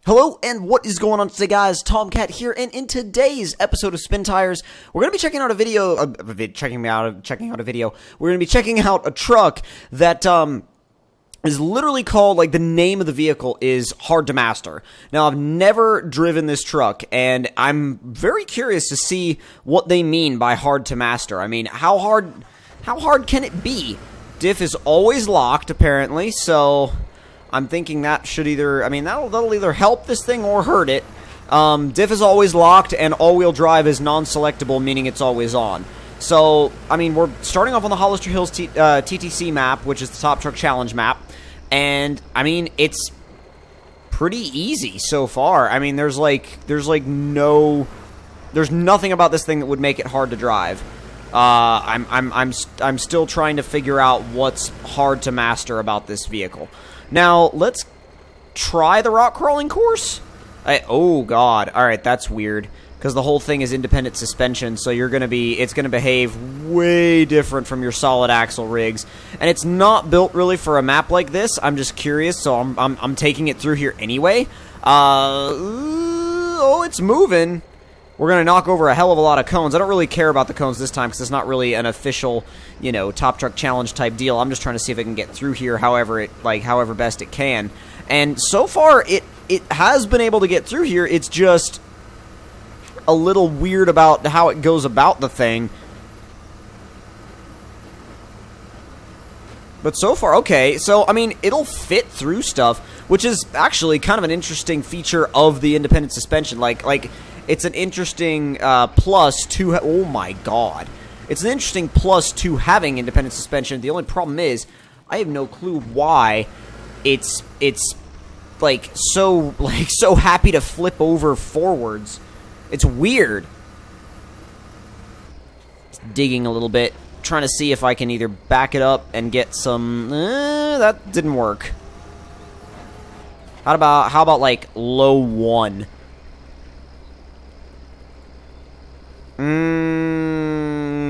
Hello, and what is going on today, guys? Tomcat here, and in today's episode of Spin Tires, we're going to be checking out a video, We're going to be checking out a truck that, is literally called, like, the name of the vehicle is Hard to Master. Now, I've never driven this truck, and I'm very curious to see what they mean by Hard to Master. I mean, how hard can it be? Diff is always locked, apparently, so I'm thinking that should either, I mean, that'll either help this thing or hurt it. Diff is always locked, and all-wheel drive is non-selectable, meaning it's always on. So, I mean, we're starting off on the Hollister Hills TTC map, which is the Top Truck Challenge map, and, I mean, it's pretty easy so far. I mean, there's nothing about this thing that would make it hard to drive. I'm still trying to figure out what's hard to master about this vehicle. Now, let's try the rock crawling course. Oh, God. Alright, that's weird. Because the whole thing is independent suspension, so it's going to behave way different from your solid axle rigs. And it's not built really for a map like this. I'm just curious, so I'm taking it through here anyway. Oh, it's moving. We're going to knock over a hell of a lot of cones. I don't really care about the cones this time because it's not really an official, you know, Top Truck Challenge type deal. I'm just trying to see if I can get through here however best it can. And so far, it has been able to get through here. It's just a little weird about how it goes about the thing. But so far, okay. So, I mean, it'll fit through stuff, which is actually kind of an interesting feature of the independent suspension. Like it's an interesting plus to... Oh, my God. It's an interesting plus to having independent suspension. The only problem is, I have no clue why it's so happy to flip over forwards. It's weird. Just digging a little bit. Trying to see if I can either back it up and get some... that didn't work. How about like low 1?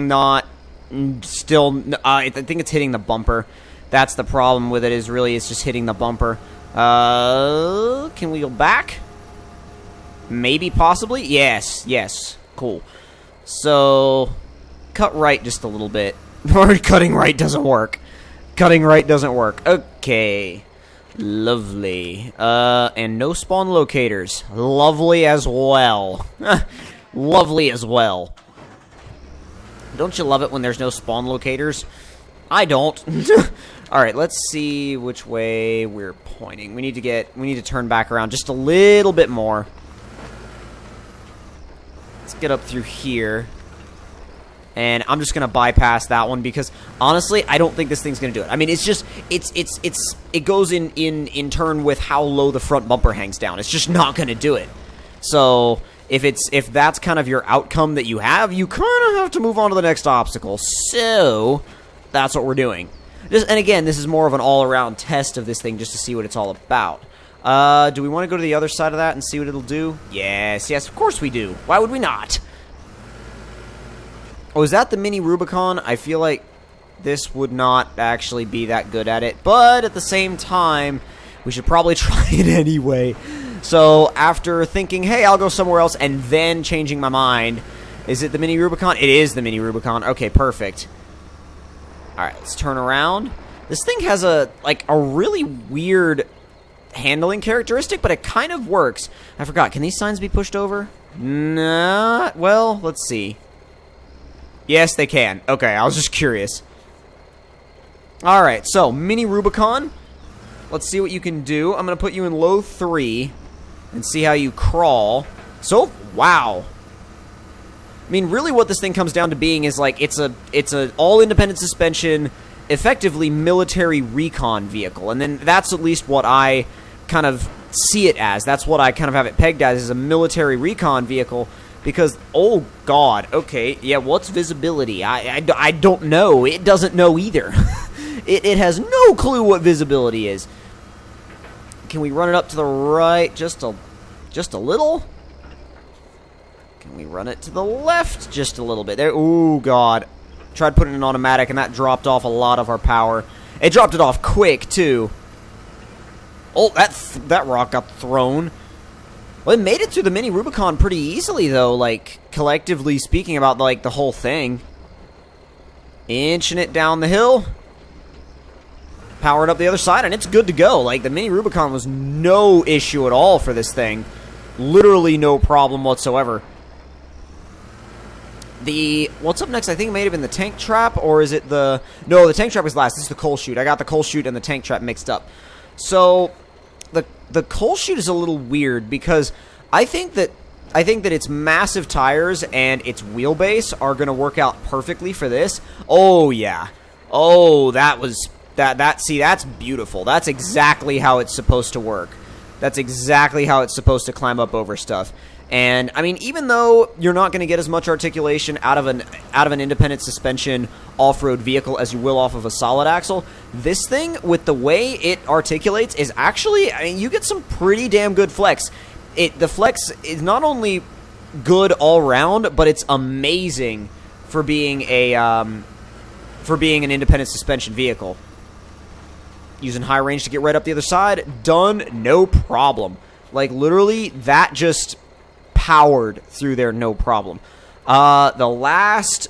Not still. I think it's hitting the bumper. That's the problem with it. It's just hitting the bumper. Can we go back? Maybe, possibly. Yes. Cool. So, cut right just a little bit. Or cutting right doesn't work. Cutting right doesn't work. Okay. Lovely. And no spawn locators. Lovely as well. Lovely as well. Don't you love it when there's no spawn locators? I don't. Alright, let's see which way we're pointing. We need to turn back around just a little bit more. Let's get up through here. And I'm just gonna bypass that one because honestly, I don't think this thing's gonna do it. I mean, it goes in turn with how low the front bumper hangs down. It's just not gonna do it. So if that's kind of your outcome that you have, you kind of have to move on to the next obstacle. So that's what we're doing. And again, this is more of an all-around test of this thing just to see what it's all about. Do we want to go to the other side of that and see what it'll do? Yes, of course we do. Why would we not? Oh, is that the mini Rubicon? I feel like this would not actually be that good at it, but at the same time, we should probably try it anyway. So, after thinking, hey, I'll go somewhere else, and then changing my mind, is it the mini Rubicon? It is the mini Rubicon. Okay, perfect. Alright, let's turn around. This thing has a really weird handling characteristic, but it kind of works. I forgot, can these signs be pushed over? Nah, well, let's see. Yes, they can. Okay, I was just curious. Alright, so, mini Rubicon. Let's see what you can do. I'm going to put you in low 3 and see how you crawl. So, wow. I mean, really what this thing comes down to being is like, it's a all-independent suspension, effectively military recon vehicle. And then that's at least what I kind of see it as. That's what I kind of have it pegged as, is a military recon vehicle. Because, oh god, okay, yeah, what's visibility? I don't know. It doesn't know either. It has no clue what visibility is. Can we run it up to the right just a little? Can we run it to the left just a little bit? There, ooh, god. Tried putting it in automatic, and that dropped off a lot of our power. It dropped it off quick, too. Oh, that rock got thrown. Well, it made it through the mini Rubicon pretty easily, though, like, collectively speaking about, like, the whole thing. Inching it down the hill. Powered up the other side, and it's good to go. Like, the mini Rubicon was no issue at all for this thing. Literally no problem whatsoever. What's up next? I think it may have been the tank trap, or is it the... No, the tank trap was last. This is the coal chute. I got the coal chute and the tank trap mixed up. So, the coal chute is a little weird, because I think that its massive tires and its wheelbase are going to work out perfectly for this. Oh, yeah. Oh, that was... See, that's beautiful. That's exactly how it's supposed to work. That's exactly how it's supposed to climb up over stuff. And, I mean, even though you're not going to get as much articulation out of an independent suspension off-road vehicle as you will off of a solid axle, this thing, with the way it articulates, is actually, I mean, you get some pretty damn good flex. The flex is not only good all around, but it's amazing for being an independent suspension vehicle. Using high range to get right up the other side, done, no problem. Like, literally, that just powered through there, no problem. The last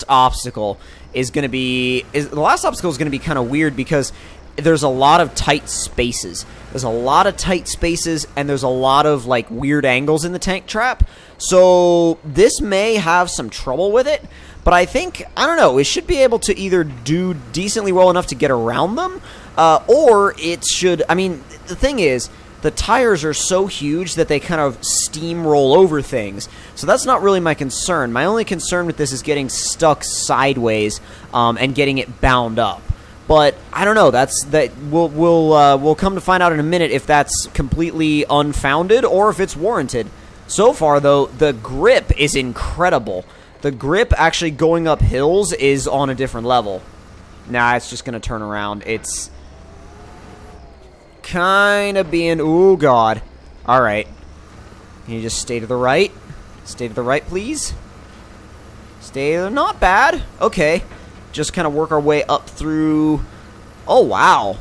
obstacle is going to be kind of weird, because there's a lot of tight spaces. There's a lot of tight spaces, and there's a lot of, like, weird angles in the tank trap. So this may have some trouble with it, but I think, I don't know, it should be able to either do decently well enough to get around them, or it should, I mean, the thing is, the tires are so huge that they kind of steamroll over things. So that's not really my concern. My only concern with this is getting stuck sideways and getting it bound up. But I don't know. We'll come to find out in a minute if that's completely unfounded or if it's warranted. So far, though, the grip is incredible. The grip actually going up hills is on a different level. Nah, it's just going to turn around. It's kind of being... Ooh, God. All right. Can you just stay to the right? Stay to the right, please. Stay... Not bad. Okay. Just kind of work our way up through... Oh, wow.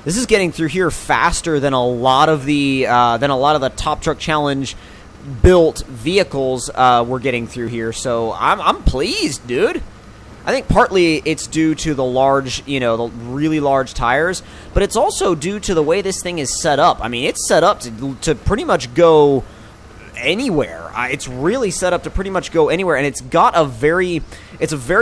This is getting through here faster than a lot of the Top Truck Challenge built vehicles we're getting through here. So I'm pleased, dude. I think partly it's due to the large, the really large tires, but it's also due to the way this thing is set up. I mean, it's set up to pretty much go anywhere. It's really set up to pretty much go anywhere, and it's got a very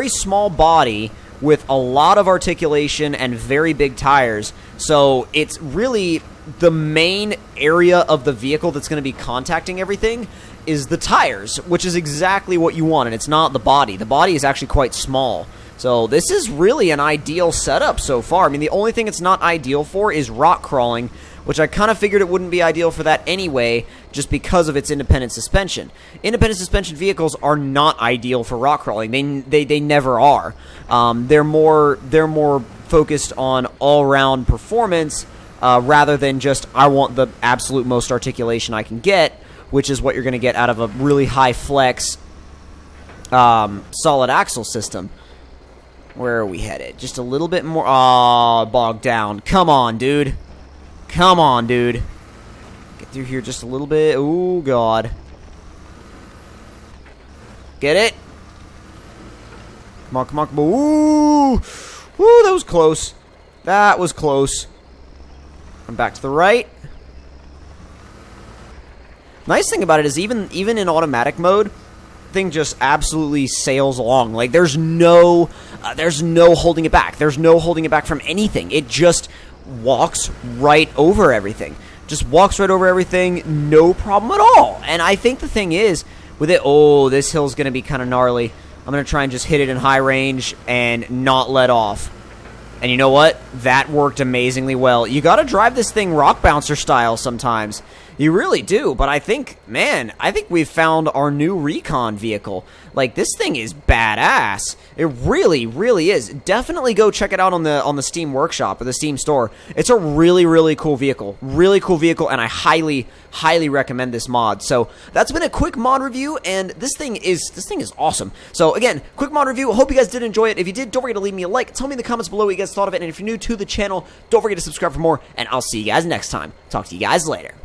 small body with a lot of articulation and very big tires. So it's really the main area of the vehicle that's going to be contacting everything is the tires, which is exactly what you want, and it's not the body. The body is actually quite small. So this is really an ideal setup so far. I mean, the only thing it's not ideal for is rock crawling, which I kind of figured it wouldn't be ideal for that anyway, just because of its independent suspension. Independent suspension vehicles are not ideal for rock crawling. They never are. They're more focused on all-round performance rather than just, I want the absolute most articulation I can get, which is what you're going to get out of a really high flex solid axle system. Where are we headed? Just a little bit more. Oh, bogged down. Come on, dude. Come on, dude. Get through here just a little bit. Oh, God. Get it? Come on, come on, come on. Ooh. Ooh, that was close. That was close. I'm back to the right. Nice thing about it is even in automatic mode, thing just absolutely sails along. Like there's no holding it back. There's no holding it back from anything. It just walks right over everything. Just walks right over everything, no problem at all. And I think the thing is with it, oh, this hill's gonna be kind of gnarly. I'm gonna try and just hit it in high range and not let off. And you know what? That worked amazingly well. You gotta drive this thing rock bouncer style sometimes. You really do, but I think, man, I think we've found our new Recon vehicle. Like, this thing is badass. It really, really is. Definitely go check it out on the Steam Workshop or the Steam Store. It's a really, really cool vehicle. Really cool vehicle, and I highly, highly recommend this mod. So that's been a quick mod review, and this thing is awesome. So again, quick mod review. Hope you guys did enjoy it. If you did, don't forget to leave me a like. Tell me in the comments below what you guys thought of it, and if you're new to the channel, don't forget to subscribe for more, and I'll see you guys next time. Talk to you guys later.